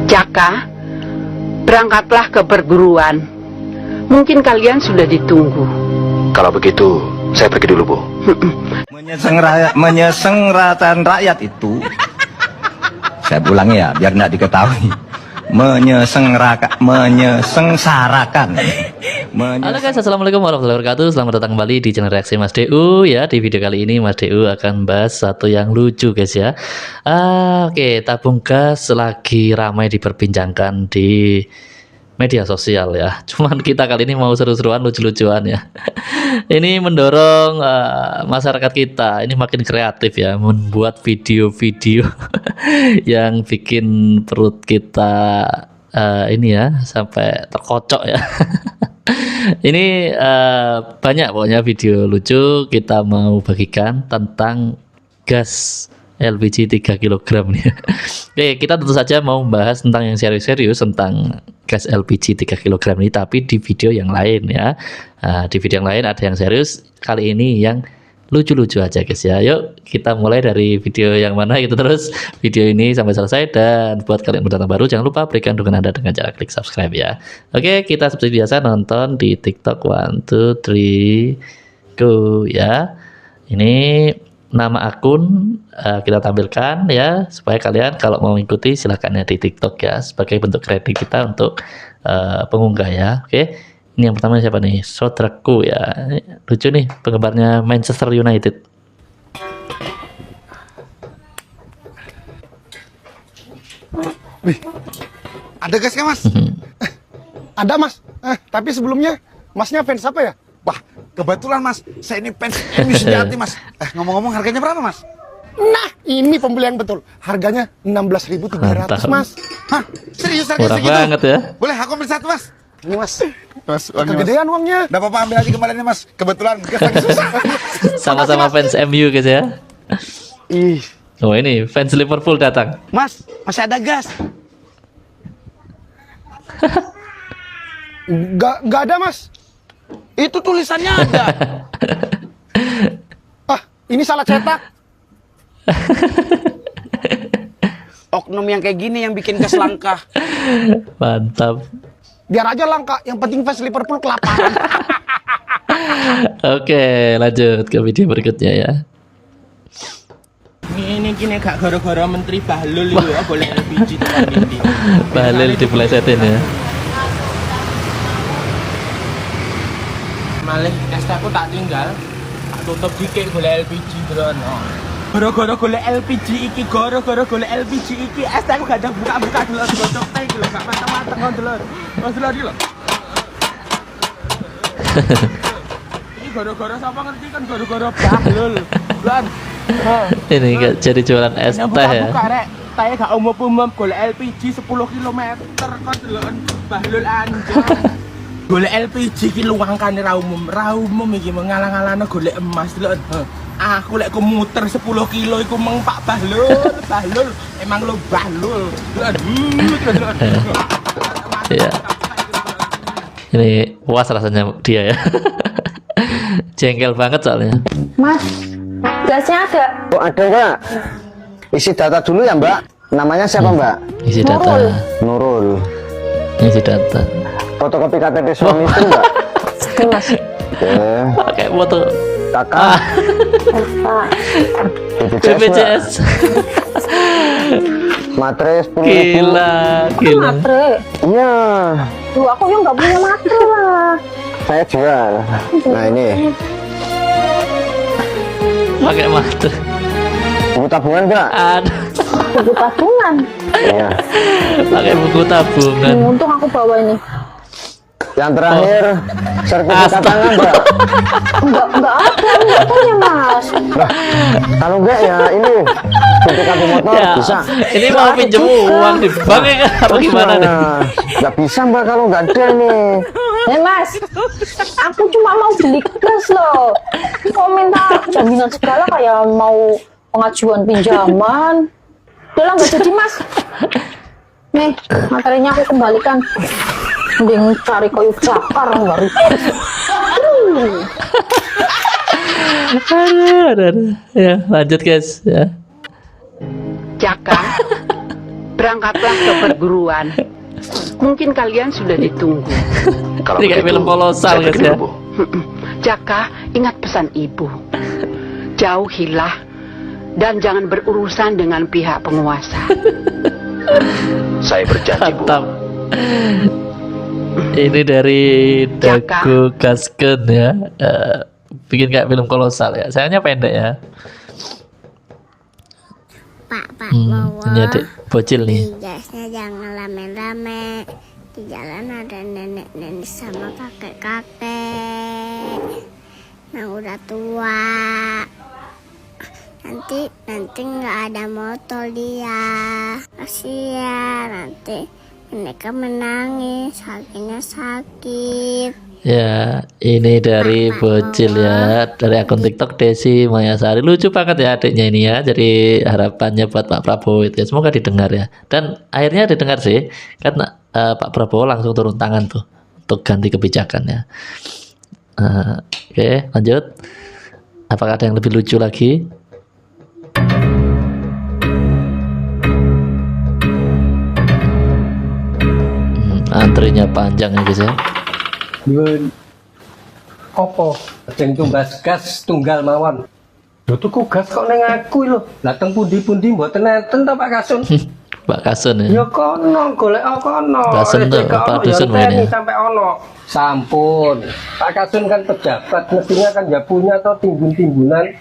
Jaka, berangkatlah ke perguruan. Mungkin kalian sudah ditunggu. Kalau begitu, saya pergi dulu, Bu. Menyesengratan rakyat itu, saya ulangi ya, biar tidak diketahui. Menyesengsarakan. Halo guys, assalamualaikum warahmatullahi wabarakatuh. Selamat datang kembali di channel reaksi Mas DU ya. Di video kali ini Mas DU akan bahas satu yang lucu guys ya. Oke, tabung gas lagi ramai diperbincangkan di media sosial ya. Cuman kita kali ini mau seru-seruan, lucu-lucuan ya. Ini mendorong masyarakat kita ini makin kreatif ya, membuat video-video yang bikin perut kita ini ya sampai terkocok ya. Ini banyak pokoknya video lucu kita mau bagikan tentang gas LPG 3 kg nih. Oke, kita tentu saja mau membahas tentang yang serius-serius tentang gas LPG 3 kg ini, tapi di video yang lain ya. Di video yang lain ada yang serius, kali ini yang lucu-lucu aja guys ya. Yuk kita mulai dari video yang mana gitu terus video ini sampai selesai. Dan buat kalian pendatang baru jangan lupa berikan dukungan Anda dengan cara klik subscribe ya. Oke, kita seperti biasa nonton di TikTok 1 2 3 go ya. Ini nama akun kita tampilkan ya, supaya kalian kalau mau ikuti silahkan ya di TikTok ya, sebagai bentuk kredit kita untuk pengunggah ya. Oke, ini yang pertama siapa nih? Sodraku ya, lucu nih, penggemarnya Manchester United. Wih, ada gasnya mas? Ada mas, tapi sebelumnya masnya fans apa ya? Wah, kebetulan mas, saya ini fans MU sejati mas. Ngomong-ngomong harganya berapa mas? Nah, ini pembelian betul. Harganya 16.300 mas. Hah, serius harganya Murah segitu? banget ya. Boleh aku ambil satu mas? Ini mas, Mas, uangnya, kegedean uangnya. Udah apa-apa ambil aja kembaliannya mas. Kebetulan gas lagi susah. Sama-sama fans MU guys ya. Ih, Oh ini fans Liverpool datang. Mas, masih ada gas? nggak ada mas. Itu tulisannya ada. Ah, ini salah cetak. Oknum yang kayak gini yang bikin gas langka. Mantap. Biar aja langka, yang penting fans Liverpool kelaparan. Oke, lanjut ke video berikutnya ya. Ini gini gak gara-gara Menteri Bahlul itu ya boleh LPG tekan ini. Bahlil dipelesetin ya. Malih es aku tak tinggal, tak tutup dikit golek LPG drono. Gara-gara golek LPG iki, gara-gara golek LPG iki es aku gak ada buka-buka dulu gocok teh iki lho, gak mateng-mateng kon dulur. Mas dulur iki lho. Ini gara-gara sapa ngerti kan gara-gara Bahlul. Lan. Ini gak jadi jualan es teh ya. Buka rek, teh gak umum-umum golek LPG 10 km kon dulur Bahlul anjing. Golek LPG ki luangkane ra umum iki mengalang-alangno golek emas lho. Aku lek muter 10 kilo iku meng Pak Bahlul emang lo Bahlul. Iya. Ini puas rasanya dia ya. Jengkel banget soalnya. Mas, gasnya ada. Oh, ada enggak? Isi data dulu ya mbak. Namanya siapa mbak? Isi data. Nurul. Isi data. Fotokopi KTP suami itu mbak? Mas. Oke. Pakai foto Kakak. BPJS. Matre 10.000. Gila. Matre. Iya. Duh, aku yang nggak punya matre lah. Saya jual. Nah ini. Pakai mata. Buku tabungan mbak? Ada. Buku tabungan. Iya. Pakai buku tabungan. Untung aku bawa ini. Yang terakhir. Sertifikat tangan mbak? Enggak ada, enggak punya mas. Nah, kalau enggak ya ini. Sertifikat motor Ya, bisa. ini mau pinjem uang di bank ya apa gimana nih? Nggak bisa mbak kalau nggak ada nih. Mas, aku cuma mau beli gas loh. Kok minta jaminan segala kayak mau pengajuan pinjaman. Udah lah nggak jadi mas. Nih, materinya aku kembalikan. Mending cari kayu bakar nggak ribet. Aduh. Ya, lanjut guys ya. Jaka, berangkatlah ke perguruan. Mungkin kalian sudah ditunggu. Kalau Ini kayak begitu, film kolosal, saya guys, pergi ya. dulu, Bu. Jaka, ingat pesan ibu. Jauhilah dan jangan berurusan dengan pihak penguasa. Saya berjanji, Bu. Mantap. Ini dari Dago Gasken ya. Bikin kayak film kolosal ya. Sayangnya pendek ya. Pak Ini adik bocil nih. Jasnya jangan rame-rame. Di jalan ada nenek-nenek sama kakek-kakek yang udah tua. Nanti nggak ada motor dia. Kasihan nanti mereka menangis, kakinya sakit. Ya, ini dari bocil ya, dari akun TikTok Desi Mayasari. Lucu banget ya adiknya ini ya. Jadi harapannya buat Pak Prabowo itu ya, semoga didengar ya. Dan akhirnya didengar sih, karena Pak Prabowo langsung turun tangan tuh untuk ganti kebijakannya. Oke, lanjut. Apakah ada yang lebih lucu lagi? Antrinya panjang ya guys ya. Yun. Apa? Sing tumbas gas tunggal mawon. Lho tuku gas kok ning aku lho. Lah teng pundi-pundi mboten enten ta Pak Kasun? Pak Kasun ya. Ya kono golek kono. Kasun tuh, Pak Dusun ini ini. sampai ono. Sampun. Pak Kasun kan pejabat, mestinya kan ya punya to timbun-timbunan.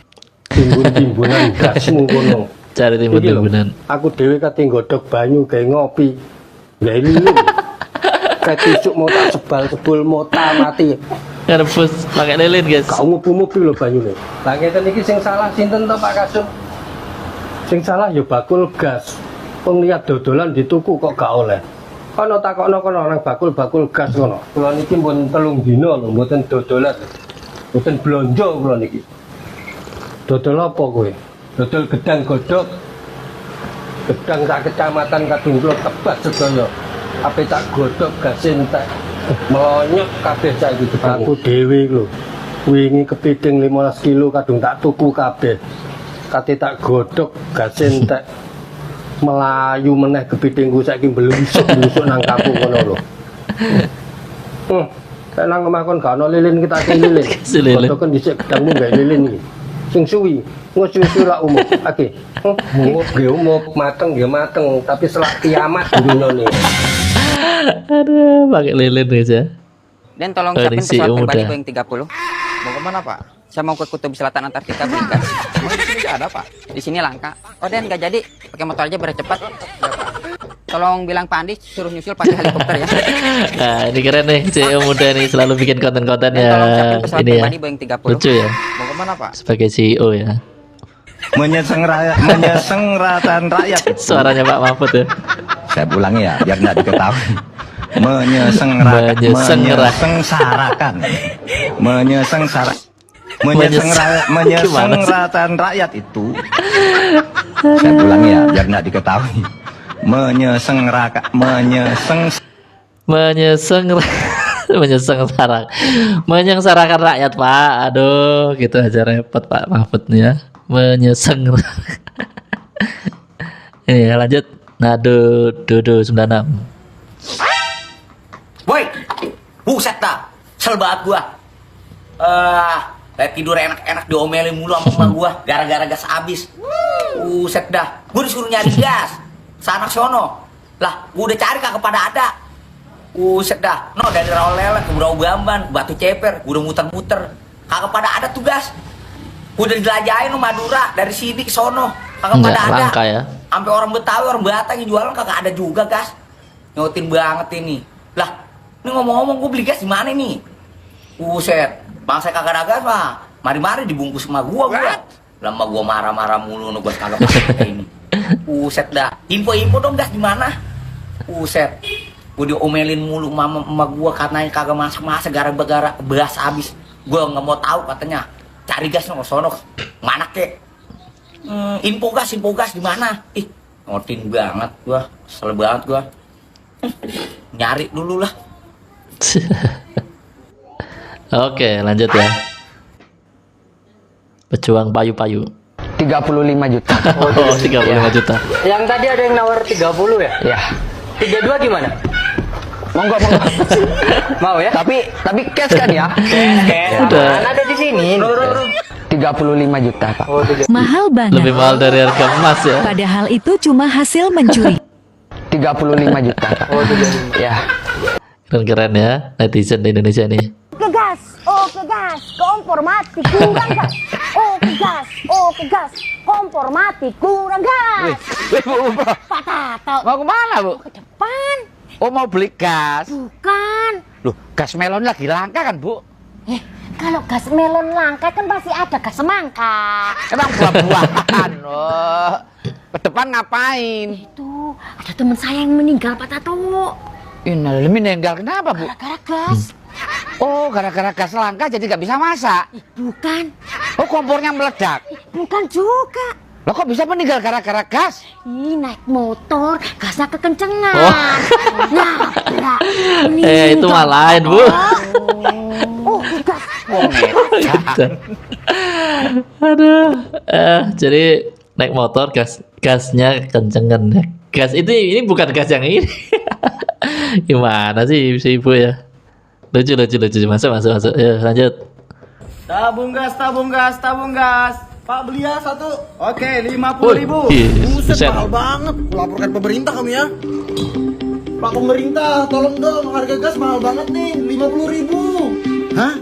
Timbun-timbunan gas mungkono. Cari timbun-timbunan. Aku dhewe kate nggodhog banyu gawe ngopi. Lah ini kayak tusuk mau tak sebal mau tak mati. Ngerebus pakai lilin guys. Kau ngupi lho banyune. Lah ngeten iki sing salah sinten to Pak Kasun? Sing salah ya bakul gas. Wong lihat dodolan dituku kok gak oleh. Kono takokno kono orang bakul gas kono. Kula niki pun 3 dina lho mboten dodolan. Mboten blonjo kula niki. Dodol apa kowe? Dodol gedang godhog. Gedang sak kecamatan kadung kula tebas sedaya. Ape tak godhog gas entek. Melonyok kabeh saiki aku dhewe lho. Wingi kepiting 15 kilo kadung tak tuku kabeh. Kate tak godhog gas entek. Melayu meneh kepitingku saiki blusuk nang kampung kono lho. Kayak nang omah kon gak ono lilin kita lilin. Godhog kan dhisik gedangmu gawe lilin iki. Sing suwi, ngono-suwi lak umum. Oke. Umum ge umum, mateng ge mateng, tapi selak kiamat dunyane. Aduh, pakai lilin guys ya. Dan tolong siapin pesawat kembali Boeing 30. Mau kemana Pak? Saya mau ke Kutub Selatan Antartika berikan. Emang di sini nggak ada Pak? Di sini langka. Oh Dan nggak jadi, pakai motor aja biar cepat. Tolong bilang Pak Andi suruh nyusul pakai helikopter ya. Nah ini keren nih, CEO muda nih selalu bikin konten-konten ya. Ini ya, lucu ya. Mau kemana Pak? Sebagai CEO ya. Menyesengratan rakyat. Suaranya Pak Mahfud ya. Saya ulangi ya, biar nggak diketahui. Menyesengratan rakyat itu. Saya ulangi ya, biar nggak diketahui. Menyengsarakan rakyat Pak. Aduh, gitu aja repot Pak Mahfud nih ya. Ini ya, lanjut. Nado Dodo 96. Boy, buset dah, sel banget gua. Kayak tidur enak-enak diomelin mulu sama emak gua gara-gara gas habis. Buset dah, gua disuruh nyari gas. Sana sono. Lah, gua udah cari kagak pada ada. Buset dah, no dari Rawalele ke Brau Gamban, Batu Ceper, gua udah muter-muter. Kagak pada ada tuh gas. Gua udah dijelajahin no Madura dari sini ke sono. Kagak pada ada. Langka ya. Sampai orang Betawi, orang Batak yang jualan kagak ada juga gas. Nyotin banget ini. Lah, ini ngomong-ngomong gue beli gas di mana nih? Buset, bang saya kagak ada gas mah. Mari-mari dibungkus sama gua. Lama gua marah-marah mulu, gua kagak pakai ini. Buset dah. Info-info dong gas di mana? Buset. Gua diomelin mulu sama gua karena kagak masak-masak gara-gara beras habis. Gua nggak mau tahu katanya. Cari gas no sono. Mana kek? Info gas di mana? Ih, ngotin banget gua, kesel banget gua. Nyari dulu lah. Oke, lanjut ya. Pejuang payu-payu. 35 juta. Oh, 35 juta. Yang tadi ada yang nawar 30 ya? Ya. 32 gimana? Monggo. Mau ya? Tapi cash kan ya? Cash. Udah. Ada di sini. 35 juta, Pak. Mahal banget. Lebih mahal dari harga emas ya. Padahal itu cuma hasil mencuri. 35 juta, Pak. Ya. Keren-keren ya netizen di Indonesia nih. Oke gas, kompor mati kurang gas. Oke gas, kompor mati kurang gas. Bu. Pak Tato. Mau kemana, Bu? Ke depan. Oh, mau beli gas. Bukan. Loh, gas melon lagi langka kan, Bu? Kalau gas melon langka kan pasti ada gas semangka. Emang buah-buahan. Oh. Ke depan ngapain? Itu ada teman saya yang meninggal, Pak Tato. Innalillahi meninggal kenapa, Bu? Gara-gara gas. Oh, gara-gara gas langka jadi nggak bisa masak. Bukan. Oh, kompornya meledak. Bukan juga. Loh, kok bisa meninggal gara-gara gas? Naik motor, gasnya kekencengan. Oh. Nabrak. Itu mah lain, Bu. Oh, gas. Aduh. Jadi naik motor gasnya kencengan ya. Gas ini bukan gas yang ini. Gimana sih si ibu ya? Lucu. Masuk. Ya, lanjut. Tabung gas. Pak beli ya satu. Oke, 50.000. Buset. Mahal banget. Laporkan pemerintah kami ya. Pak pemerintah, tolong dong, harga gas mahal banget nih, 50.000. Hah?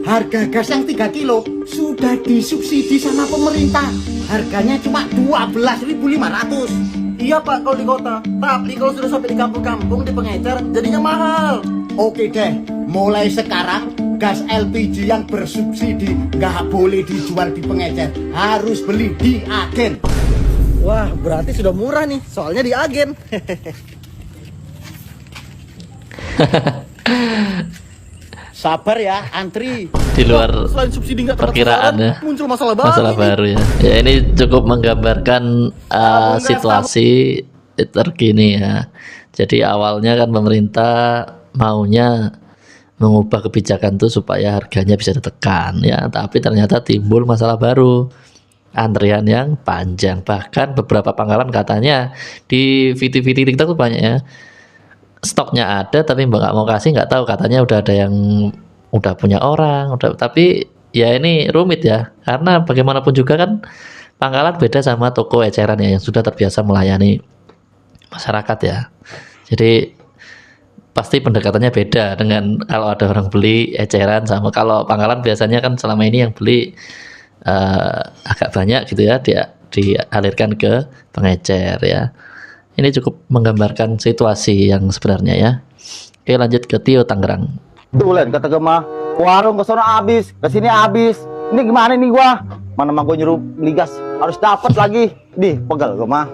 Harga gas yang 3 kilo sudah disubsidi sama pemerintah. Harganya cuma 12.500. Iya Pak kalau di kota, tapi kalau sudah sampai di kampung-kampung di pengecer jadinya mahal. Oke deh, mulai sekarang gas LPG yang bersubsidi nggak boleh dijual di pengecer, harus beli di agen. Wah, berarti sudah murah nih, soalnya di agen. Sabar ya, antri. Di luar Selain subsidi nggak tepat perkiraan ya. muncul masalah baru. Masalah baru ya. Ya ini cukup menggambarkan situasi terkini ya. Jadi awalnya kan pemerintah maunya mengubah kebijakan itu supaya harganya bisa ditekan ya, tapi ternyata timbul masalah baru, antrian yang panjang. Bahkan beberapa pangkalan katanya di VT TikTok tuh banyak ya, stoknya ada tapi nggak mau kasih, nggak tahu, katanya udah ada yang udah punya orang, tapi ya ini rumit ya, karena bagaimanapun juga kan pangkalan beda sama toko eceran ya yang sudah terbiasa melayani masyarakat ya. Jadi pasti pendekatannya beda dengan kalau ada orang beli eceran sama kalau pangkalan biasanya kan selama ini yang beli agak banyak gitu ya, dia dialirkan ke pengecer ya. Ini cukup menggambarkan situasi yang sebenarnya ya. Oke, lanjut ke Tio Tangerang. Tuh Len, kata gue mah warung kesana habis, kesini habis. Ini gimana nih gua? Mana mah gue nyuruh beli gas harus dapat lagi. Di pegal gue mah.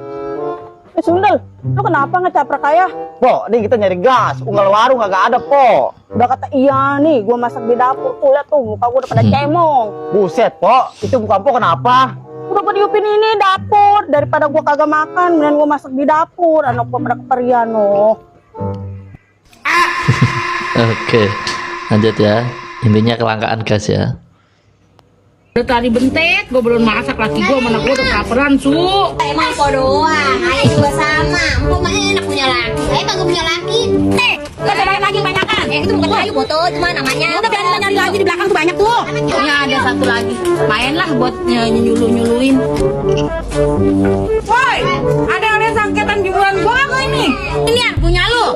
Sundel, lu kenapa ngecaprak ayah? Po, nih kita nyari gas, unggal warung kagak ada, Po. Udah kata iya nih, gua masak di dapur tuh, liat tuh muka gua udah pada cemong. Buset, Po, itu muka Po kenapa? Udah pada diupin ini dapur, daripada gua kagak makan, mendingan gua masak di dapur, anak gua pada keperian loh. Oke, lanjut ya. Intinya kelangkaan gas ya. Udah tadi bentet, gue belum masak, laki gue mana gue udah kelaparan, Su. Emang kok doang, ayah juga sama. Empok mah enak punya laki. Ayah kagak punya laki. Gak ada lagi banyak kan? Itu bukan kayu foto, cuma namanya. Udah biarin nyari lagi di belakang tuh banyak tuh. Ya ada satu lagi. Main lah buat nyuluin. Woi, ada yang sangketan jualan gue nggak ini? Ini ya punya lu.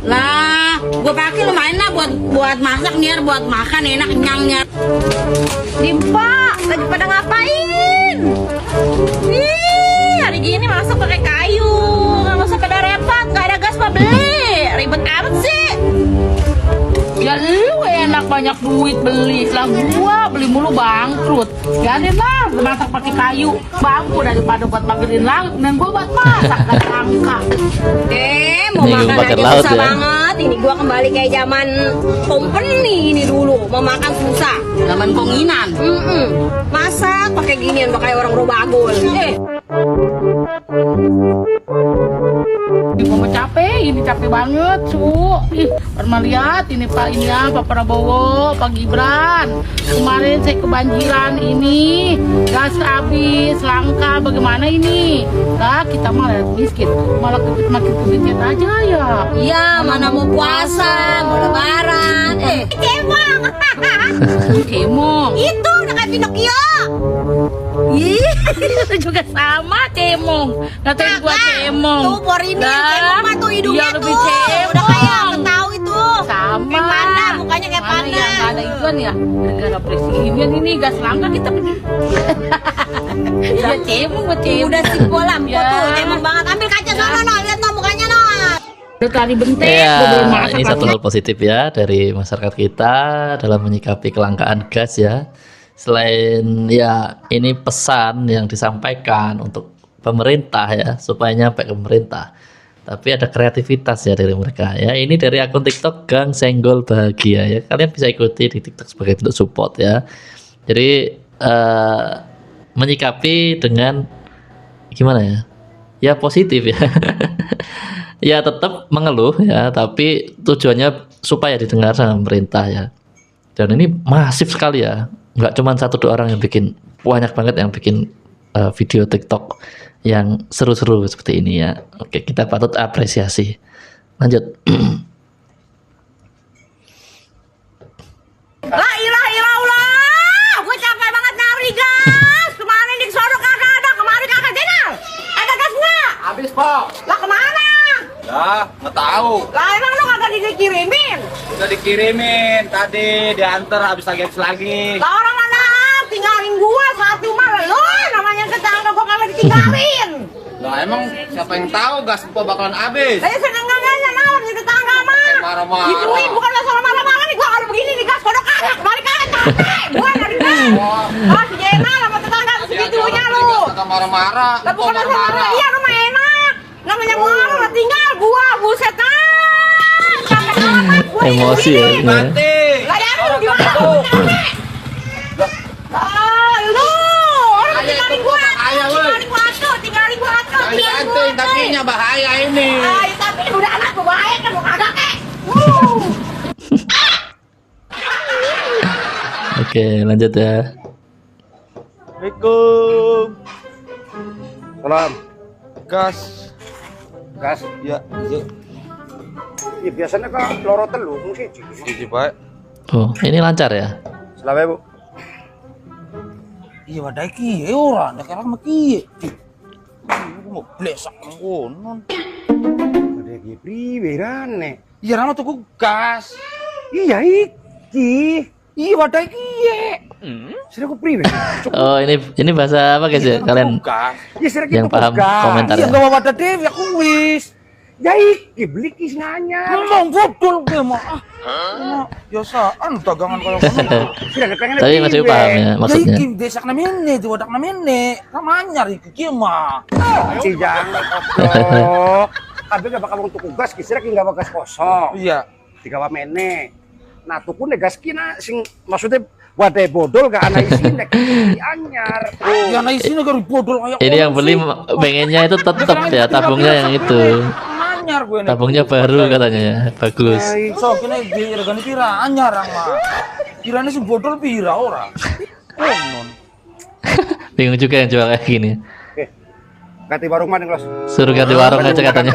Lah, gue pakai lumayan lah buat masak nih, buat makan enak kenyangnya. Dimpa, lagi pada ngapain? Ih, hari gini masak pakai kayu, nggak usah pada repot, nggak ada gas mah beli, ribet amat sih. Ya lu enak banyak duit beli, lah gua beli mulu bangkrut. Jadi lah, masak pakai kayu, bambu daripada buat magerin laut, dan gua buat masak gak angka. Mau Ini makan pakai aja laut susah ya. banget. Ini gua kembali kayak zaman company ini dulu, mau makan susah. Zaman konginan. Masak pakai ginian, pakai orang robagol. Mama capek, ini capek banget, Su. Ih, pernah lihat ini Pak ini ya, Pak Prabowo, Pak Gibran. Kemarin saya kebanjiran ini, gas habis, langka, bagaimana ini? Nah, kita malah miskin, malah makin kebitnya aja ya. Iya, mana mau puasa, mau lebaran. Cemong. Cemong. Itu udah kayak Pinocchio. Ih, itu juga sama cemong. Ngatain gua cemong. Tuh, Porini yang cemong mah tuh hidungnya Iya, tuh. lebih cemong. Udah kayak tahu itu. Sama. Kayak panda, mukanya kayak Mana panda. yang ada ituan ya? Gara-gara presiden ini gas langka kita pergi. Ya cemong, buat cemong. Udah si bola, Ya. tuh cemong banget. Ambil kaca sono, no. Lihat no mukanya, no. Udah tadi bentek. Ya, gua belum masak ini satu lagi. hal positif ya dari masyarakat kita dalam menyikapi kelangkaan gas ya. Selain ya ini pesan yang disampaikan untuk pemerintah ya supaya nyampe ke pemerintah. Tapi ada kreativitas ya dari mereka ya. Ini dari akun TikTok Gang Senggol Bahagia ya. Kalian bisa ikuti di TikTok sebagai bentuk support ya. Jadi menyikapi dengan gimana ya? Ya positif ya. Ya tetap mengeluh ya, tapi tujuannya supaya didengar sama pemerintah ya. Dan ini masif sekali ya, nggak cuma 1-2 orang yang bikin, banyak banget yang bikin video TikTok yang seru-seru seperti ini ya. Oke, kita patut apresiasi. Lanjut. La ilaha illallah. Gue capek banget nyari gas. Kemarin di sono kagak ada, kemarin kagak jenal. Ada gas nggak? Habis, Pak. Lah kemana? Ya, nggak tahu. Lah emang lu kagak dikirimin? Udah dikirimin tadi, diantar habis lagi. Lah orang mana tinggalin gua satu malah lu namanya tetangga gua kagak ditinggalin. Lah emang siapa yang tahu gas Mpok bakalan habis? Saya seneng nggaknya naon di tetangga mah. Marah-marah. Gituin bukan masalah marah-marah nih gua kalau begini nih gas kodok kagak kembali kagak capek. Gua dari gas. Oh si Jena sama tetangga segitunya lu. Kagak marah-marah. Lah bukan masalah marah. Iya lu mah enak. Namanya gua udah tinggal gua buset capek amat gua. Emosi ya. Banting. Lah ya lu gimana? Lu orang tinggalin gua. Tinggalin gua atuh. Banting tapinya bahaya ini. Ay, tapi udah anak berbahaya kan mau kagak kek. Oke, lanjut ya. Assalamualaikum. Salam. Gas. Ya, iya. Ya biasanya kan loro telu mung siji. Siji, Pak. Oh, ini lancar ya. Selawe, Bu. Iya, wadah iki ora, nek arek meki. Aku mau blesak ngono. Wadah iki priwe rane? Iya, rano tuku gas. Iya iki. Iya, wadah iki. Sira ku priwe? Oh, ini bahasa apa guys ya? Kalian Ya sira yang paham komentar Iya, ya. enggak wadah dewe aku wis. Ya iki beli ki nanya. Ngomong bodol kowe mah. Ya saan dagangan koyo ngono. Sira pengen. Tapi masih paham ya maksudnya. Ya iki desak namene, diwadak namene. Namanya iki ki mah. Cijang goblok. Kabeh gak bakal wong tuku gas ki sira ki gak gas kosong. Iya. Digawa mene. Nah tuku nek gas ki sing maksudnya wadah bodol gak ana isine anyar. Ya ana isine karo bodol kayak Ini yang beli pengennya itu tetap ya, tabungnya yang itu. anyar gue nih. Tabungnya baru katanya ya, bagus. So kene diregani pira anyar mah. Kirane sing bodol pira ora. Konon. Bingung juga yang jual kayak gini. Ganti warung mana Los? Suruh ganti warung aja katanya.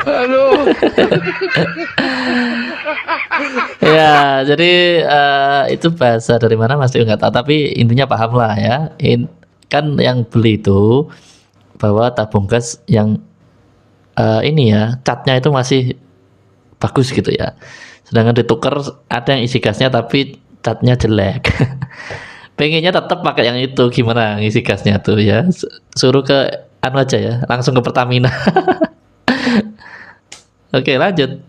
Aduh. Ya, jadi itu bahasa dari mana Mas Tio nggak tahu, tapi intinya paham lah ya. Kan yang beli itu bahwa tabung gas yang ini ya, catnya itu masih bagus gitu ya. Sedangkan ditukar ada yang isi gasnya tapi catnya jelek. Pengennya tetap pakai yang itu, gimana ngisi gasnya tuh ya? Suruh ke anu aja ya, langsung ke Pertamina. Oke, lanjut.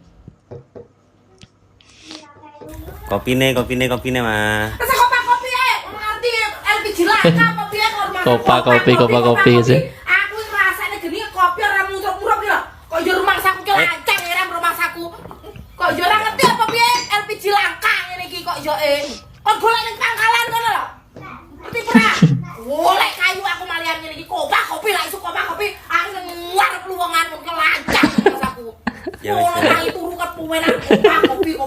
Kopi nih mah. Kopi ngerti LPG langka kopi Kopi sih. Aku rasanya gini kopi ora murah-murah ya. Kok yo rumah saku ki lancang ya rumah saku. Kok yo ora ngerti apa piye LPG langka ngene iki kok yo kok golek ning pangkalan kono lho. Ngerti ora? Golek kayu Ya wis. Orang itu rukat pumenan kopi.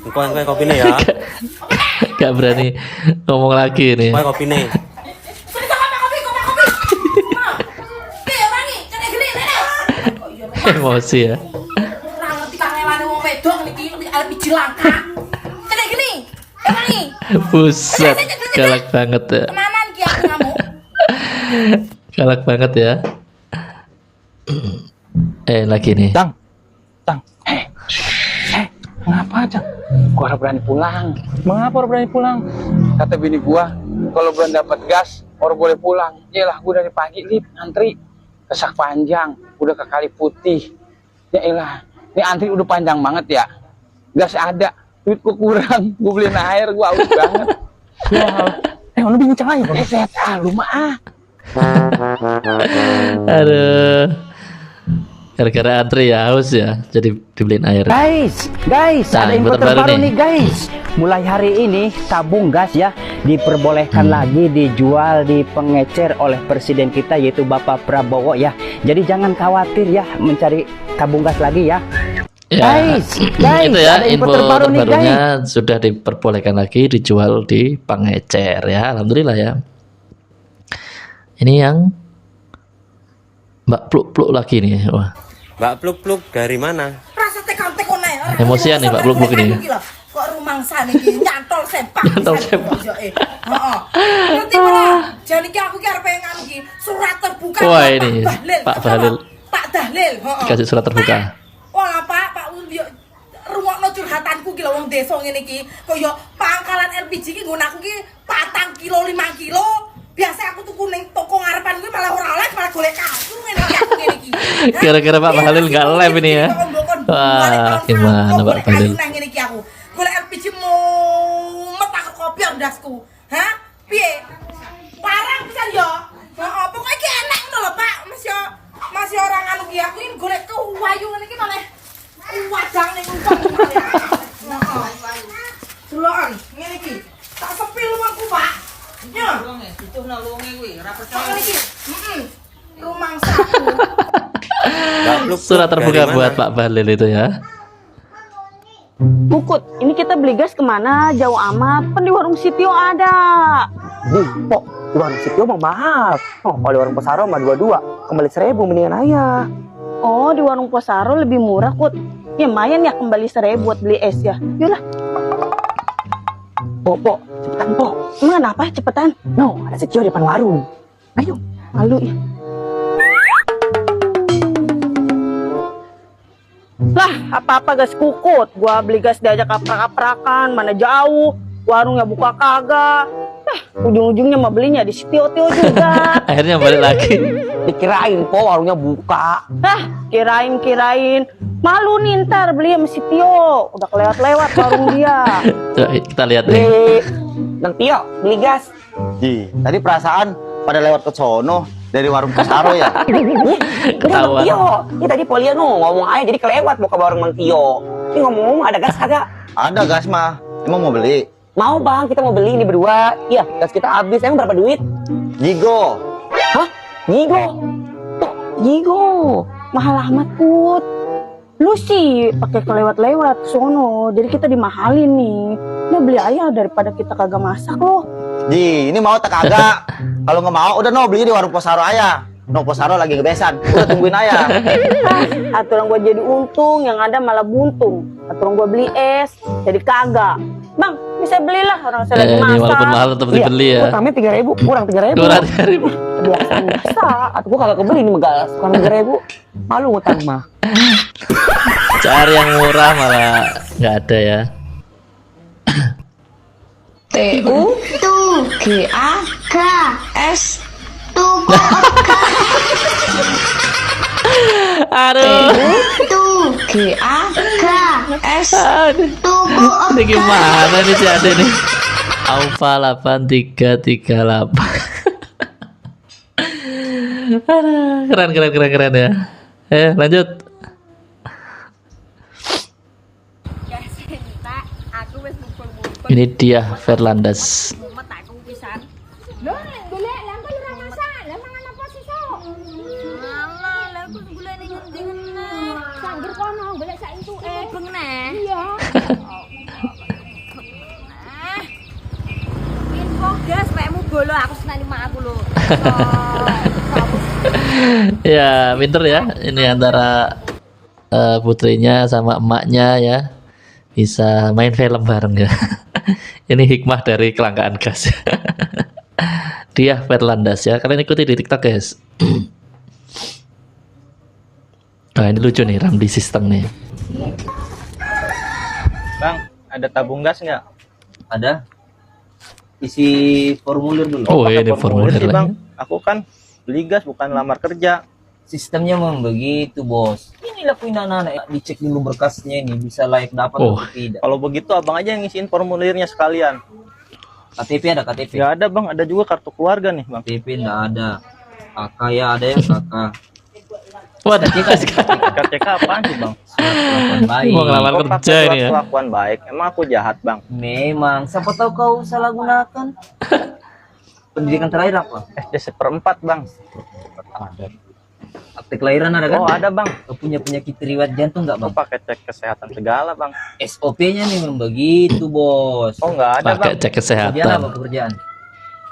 Engko kopine ya. Gak berani ngomong lagi nih. Kowe kopine. Emosi ya. Ora ngerti kangelane wong wedok niki LPG langka. Kene gini. Ini. Buset, galak banget ya. Tenanan ki aku ngamuk. Galak banget ya. Lagi nih. Cang. Mengapa, Cang? Gua harus berani pulang. Mengapa harus berani pulang? Kata bini gua, kalau belum dapat gas, orang boleh pulang. Yalah, gua dari pagi lip antri ke Sak Panjang, udah ke Kali Putih. Ya elah, ini antri udah panjang banget ya. Gas ada, duit gua kurang, gua beliin air, gua haus banget. Ya, lu bingung aja, set, lu mah. Aduh. Gara-gara antri ya, haus ya, jadi dibeliin air. Guys, Nah, ada info terbaru terbaru nih. nih guys. Mulai hari ini tabung gas ya diperbolehkan lagi dijual di pengecer oleh presiden kita yaitu Bapak Prabowo ya. Jadi jangan khawatir ya mencari tabung gas lagi ya. Guys, itu ya ada info info terbaru nih, terbarunya sudah diperbolehkan lagi dijual di pengecer ya. Alhamdulillah ya. Ini yang Mbak Pluk-Pluk lagi nih. Wah. Mbak Pluk-Pluk dari mana? Rasa tekan-tekon ae. Emosian nih Mbak Pluk-Pluk ini. Kok rumangsa niki nyantol sempak. Nyantol sempak. Heeh. Nanti malah jane iki aku ki arep nganu iki surat terbuka. Wah, ini Pak Bahlil. Pak Dahlil, heeh. Kasih surat terbuka. Wah, Pak yo rungokno curhatanku ki lho wong desa ngene iki. Kaya pangkalan LPG ki nggon aku ki 4 kilo 5 kilo. Biasa aku tuku ning toko ngarepan kuwi malah ora oleh, malah golek kasur ngene iki. Gara-gara Pak Bahlil nggak live ini ya. Wah, gimana Pak Bahlil? Nang ngene iki aku. Golek LPG mumet aku kopi ndasku. Hah? Piye? Parang pisan yo. Heeh, pokoke iki enak ngono lho, Pak. Masih orang anu ki aku iki golek kewayu ngene iki malah wadang ning umpang. Heeh. Deloken ngene iki. Tak sepil aku, Pak. Ya. Dituhno lunge kuwi, ora percaya. Iki. Rumangsaku. Surat terbuka buat Pak Bahlil itu ya. Bukut, ini kita beli gas kemana? Jauh amat. Kan di warung Sitio ada. Kok di warung Sitio mah mahal. Oh, kalau di warung Posaro mah 22, kembali 1000 mendingan ayah. Oh, di warung Posaro lebih murah, Kut. Ya lumayan ya kembali 1000 buat beli es ya. Yolah. Pok, cepetan Pok. Emang kenapa cepetan? No, ada Sitio di depan warung. Ayo. Malu ya. Lah, apa-apa gas kukut. Gua beli gas diajak kaprak-kaprakan, mana jauh. Warungnya buka kagak. Ujung-ujungnya mau belinya di Sitio-tio juga. Akhirnya balik lagi. Dikirain Po warungnya buka. Kirain. Malu nih ntar beli sama Sitio. Udah kelewat-lewat warung dia. Coba kita lihat nih. Nang Tio, beli gas. Tadi perasaan pada lewat ke sono dari warung Posaro ya. Ketahuan. Tio, ini tadi Polia ngomong aja jadi kelewat mau ke warung Mang Tio. Ini ngomong ada gas kagak? Ada gas mah. Emang mau beli? Mau Bang, kita mau beli ini berdua. Iya, gas kita habis. Emang berapa duit? Gigo. Hah? Gigo? Gigo. Mahal amat, Kut. Lu sih pakai kelewat-lewat sono. Jadi kita dimahalin nih. Udah beli aja daripada kita kagak masak loh. Ini mau tak kagak? Kalau nggak mau, udah beli di warung Posaro aja. Posaro lagi kebesan. Udah tungguin aja. Aturan gua jadi untung, yang ada malah buntung. Aturan gua beli es, jadi kagak. Bang, bisa belilah orang saya lagi masak. Walaupun mahal tetap dibeli ya. Utamanya 3.000, kurang 3.000. Kurang 3.000. Biasa. Atau gua kagak kebeli nih megalas, kurang 3.000. Malu ngutang mah. Cari yang murah malah nggak ada ya. TU GAKS Tuku Aduh. GAKS Tuku Ini gimana nih si Ade nih? Alfa 8338. Keren ya. Lanjut. Ini dia Fernandes. ngger kono golek sak entuke. Bengne. Iya. Info gas pekmu bolo aku senani mak aku lho. Ya, pinter ya. Ini antara putrinya sama emaknya ya. Bisa main film bareng ya. Ini hikmah dari kelangkaan gas. Dia Verlandas ya. Kalian ikuti di TikTok guys. Nah ini lucu nih, Ramdi Sistem nih. Bang, ada tabung gas nggak? Ada. Isi formulir dulu. Oh ini formulir sih, lagi. Bang. Aku kan beli gas bukan lamar kerja. Sistemnya memang begitu, Bos. Inilah poin anak-anak, dicek dulu berkasnya ini bisa layak dapat atau tidak. Kalau begitu abang aja yang ngisiin formulirnya sekalian. KTP ada KTP? Ya ada bang, ada juga kartu keluarga nih bang. KTP enggak ada. Kakak ya ada ya kakak. Waduh, KTK apaan sih bang? Baik. Mau ngelamar kerja ini ya. Kelakuan baik, emang aku jahat bang? Memang, siapa tahu kau salah gunakan. Pendidikan terakhir apa? SD 1/4 bang. Ada. Akte kelahiran ada kan? Oh ada bang. Kau punya penyakit riwayat jantung nggak bang? Aku pakai cek kesehatan segala bang. SOP-nya nih memang begitu bos. Oh nggak ada pakai bang. cek kesehatan. Pekerjaan apa pekerjaan?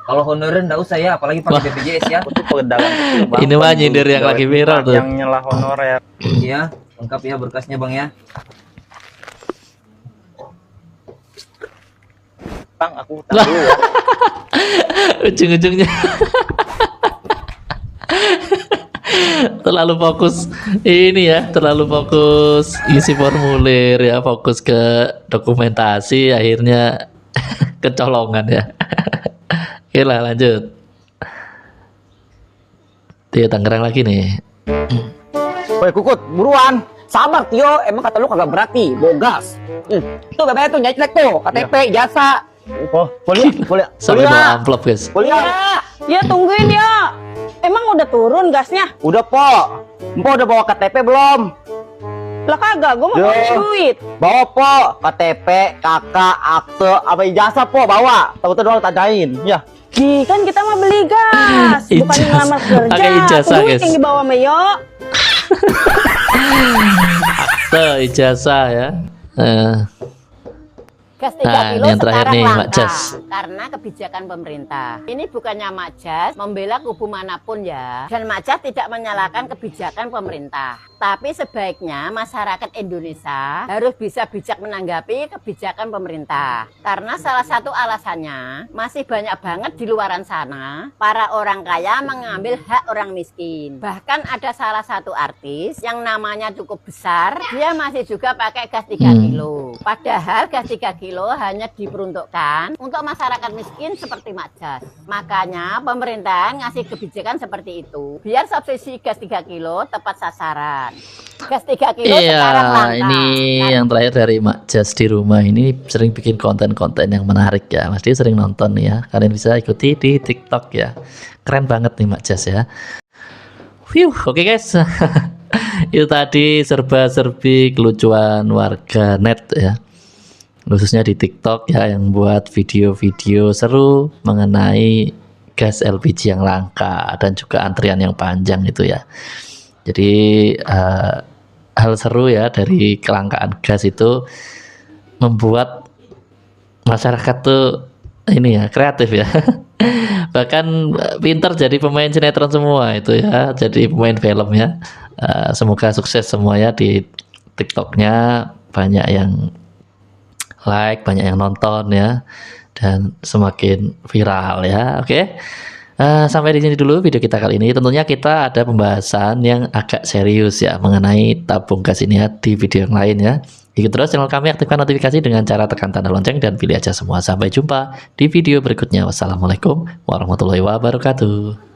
Kalau honorer nggak usah ya, apalagi pakai BPJS ya. Aku tuh pedagang kecil bang. Ini mah nyindir yang lagi viral tuh. Yang nyelah honorer. Iya, lengkap ya berkasnya bang ya. Bang, aku utang dulu ya. Ujung-ujungnya terlalu fokus ini ya, terlalu fokus isi formulir ya, fokus ke dokumentasi, akhirnya kecolongan ya. Oke lah lanjut. Tio Tangerang lagi nih. Woi Kukut, buruan. Sabar Tio, emang kata lu kagak berarti, bogas. Tuh bebek tuh nyelek tuh, KTP, jasa. Oh, boleh. Sampai bawa amplop guys. Kuliah. Ya tungguin ya. Emang udah turun gasnya? Udah, Po. Empo udah bawa KTP belum? Lah kagak, gue mau pakai duit. Bawa, Po. KTP, kakak, akte, apa ijazah, Po, bawa. Tahu-tahu doang tandain. Ya. Di kan kita mau beli gas, bukan ngelamar kerja. Pakai ijazah, Duit guys. yang dibawa Meyo. Akte, ijazah ya. Gas 3 Nah, kilo yang terakhir sekarang nih, Mak langka Jas. karena kebijakan pemerintah. Ini bukannya Mak Jas membela kubu manapun ya. Dan Mak Jas tidak menyalahkan kebijakan pemerintah. Tapi sebaiknya masyarakat Indonesia harus bisa bijak menanggapi kebijakan pemerintah. Karena salah satu alasannya masih banyak banget di luaran sana para orang kaya mengambil hak orang miskin. Bahkan ada salah satu artis yang namanya cukup besar, dia masih juga pakai gas 3 kilo. Padahal gas 3 kilo hanya diperuntukkan untuk masyarakat miskin seperti Mak Jas. Makanya pemerintah ngasih kebijakan seperti itu biar subsidi gas 3 kilo tepat sasaran. Gas 3 kilo sekarang langka. Ini yang terakhir dari Mak Jas di rumah ini sering bikin konten-konten yang menarik ya. Mas Dio sering nonton ya. Kalian bisa ikuti di TikTok ya. Keren banget nih Mak Jas ya. Oke guys. Itu tadi serba-serbi kelucuan warga net ya. Khususnya di TikTok ya, yang buat video-video seru mengenai gas LPG yang langka dan juga antrian yang panjang itu ya. Jadi hal seru ya dari kelangkaan gas itu membuat masyarakat tuh ini ya kreatif ya. Bahkan pintar jadi pemain sinetron semua itu ya, jadi pemain film ya. Semoga sukses semua ya di TikToknya, banyak yang like, banyak yang nonton ya, dan semakin viral ya. Oke. Sampai di sini dulu video kita kali ini. Tentunya kita ada pembahasan yang agak serius ya mengenai tabung gas ini ya di video yang lain ya. Ikuti terus channel kami, aktifkan notifikasi dengan cara tekan tanda lonceng dan pilih aja semua. Sampai jumpa di video berikutnya. Wassalamualaikum warahmatullahi wabarakatuh.